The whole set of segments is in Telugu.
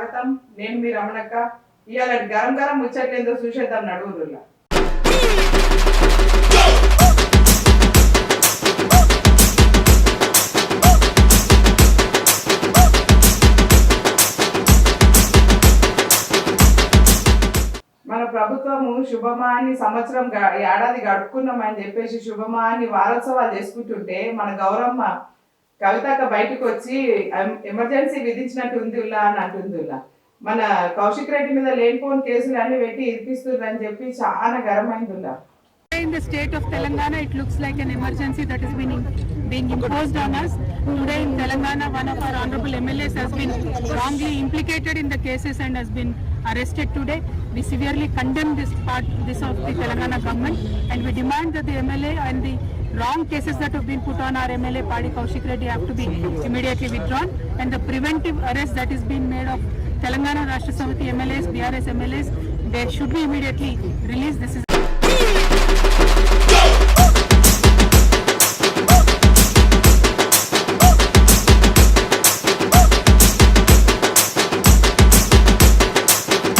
స్వాగతం. నేను మీ రమణక్క. ఇవాళ గరం గరం ముచ్చట్లేందో చూసేద్దాం నడువురులా. మన ప్రభుత్వము శుభమాని సంవత్సరం ఏడాది గడుపుకున్నామని చెప్పేసి శుభమాని వారోత్సవాలు చేసుకుంటుంటే మన గౌరమ్మ కవితక్క బయటకు వచ్చి ఎమర్జెన్సీ విధించినట్టు ఉందిలా అని అంటుందిలా. మన కౌశిక్ రెడ్డి మీద లేనిపోని కేసులు అన్ని పెట్టి ఇరిపిస్తుందని చెప్పి చాలా గరమైందిలా. In the state of Telangana, it looks like an emergency that is being imposed on us. Today in Telangana, one of our honorable MLAs has been wrongly implicated in the cases and has been arrested today. We severely condemn this of the Telangana government, and we demand that the MLA and the wrong cases that have been put on our MLA Padi Kaushik Reddy have to be immediately withdrawn, and the preventive arrest that is being made of Telangana Rashtra Samiti MLAs, BRS MLAs, they should be immediately released. This is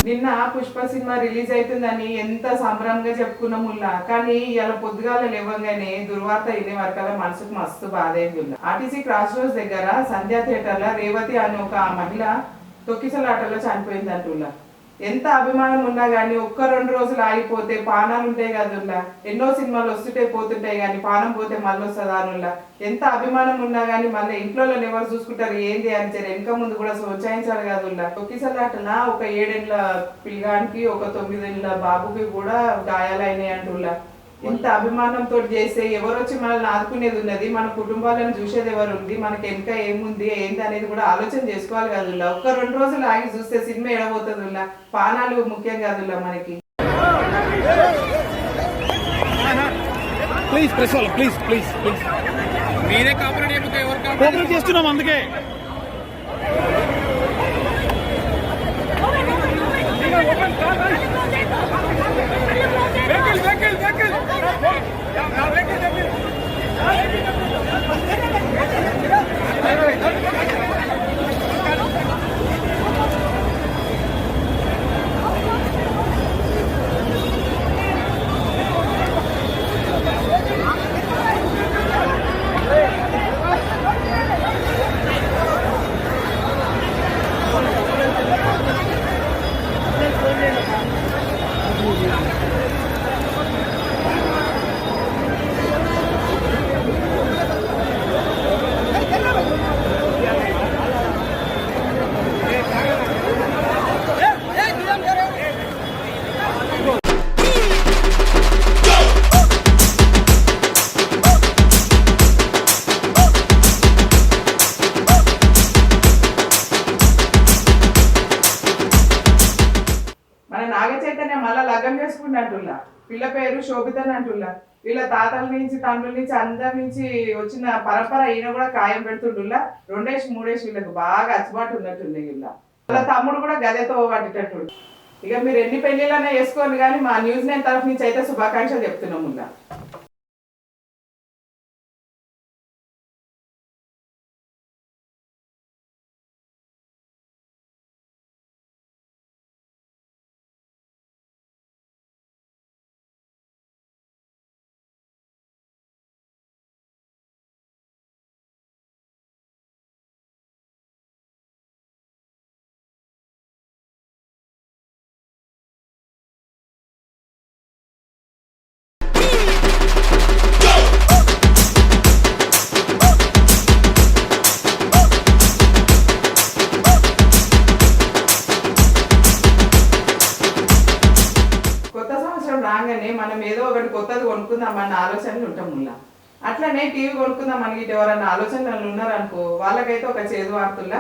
నిన్న పుష్ప సినిమా రిలీజ్ అవుతుందని ఎంత సంబరంగా చెప్పుకున్నాముల్లా. కానీ ఇలా పొద్దుగాల లేవగానే దుర్వార్త ఇదే వరకల్లా మనసుకు మస్తు బాధ అయింది. ఆర్టీసీ క్రాస్ రోడ్స్ దగ్గర సంధ్యా థియేటర్ లో రేవతి అనే ఒక మహిళ తొక్కిసలాటలో చనిపోయింది అంటుల్లా. ఎంత అభిమానం ఉన్నా కానీ ఒక్క 2 రోజులు ఆగిపోతే పానాలు ఉంటాయి కదుల్లా. ఎన్నో సినిమాలు వస్తుంటే పోతుంటాయి కానీ పానం పోతే మళ్ళీ వస్తుంది అనుల్లా. ఎంత అభిమానం ఉన్నా కానీ మళ్ళీ ఇంట్లో ఎవరు చూసుకుంటారు ఏంది అని సరే వెనక ముందు కూడా సోచాయించాలి కదుల్లా. తొక్కిసలాటన ఒక 7 ఏళ్ల పిల్లగానికి ఒక 9 ఏళ్ల బాబుకి కూడా గాయాలైనాయి అంటుల్లా. ఇంత అభిమానంతో చేస్తే ఎవరు వచ్చి మనల్ని ఆదుకునేది ఉన్నది, మన కుటుంబాలను చూసేది ఎవరు ఉంది, మనకి వెనక ఏముంది ఏంటి అనేది కూడా ఆలోచన చేసుకోవాలి కదుల్లా. ఒక్క 2 రోజులు ఆగి చూస్తే సినిమా ఎడబోతుందిలా. పానాలు ముఖ్యం కదుల్లా మనకి. మీరే కోఆపరేట్ చేస్తున్నాం అందుకే. నాగచైతన్య మళ్ళా లగ్గం చేసుకుంటా. పిల్ల పేరు శోభితన్ అంటుల్లా. వీళ్ళ తాతల నుంచి తండ్రుల నుంచి అందరి నుంచి వచ్చిన పరంపర ఈయన కూడా ఖాయం పెడుతుండుల్లా. 2-3 వీళ్ళకి బాగా అచ్చుబాటు ఉన్నట్టుంది. వీళ్ళ వాళ్ళ తమ్ముడు కూడా గదెతో పట్టేటట్టు. ఇక మీరు ఎన్ని పెళ్లిళ్ళనే వేసుకోండి కానీ మా న్యూస్ 9 తరఫు నుంచి అయితే శుభాకాంక్షలు చెప్తున్నాముల్లా. రాగానే మనం ఏదో ఒకటి కొత్తది కొనుక్కుందాం అన్న ఆలోచనలు ఉంటాముల్లా. అట్లనే టీవీ కొనుక్కుందాం అని ఎవరన్నా ఆలోచనలు ఉన్నారనుకో వాళ్ళకైతే ఒక చేదు వార్తల్లా.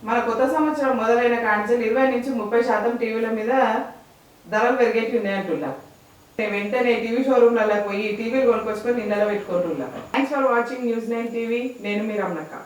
మన కొత్త సంవత్సరం మొదలైన కాంచెలు 20-30% టీవీల మీద ధరలు పెరిగేవి ఉన్నాయంటుల్లా. వెంటనే టీవీ షోరూమ్లలో పోయి టీవీలు కొనుక్కొచ్చుకొని నిన్నలో పెట్టుకుంటున్నా. Thanks for watching news 9 TV. నేను మీ రమణక్క.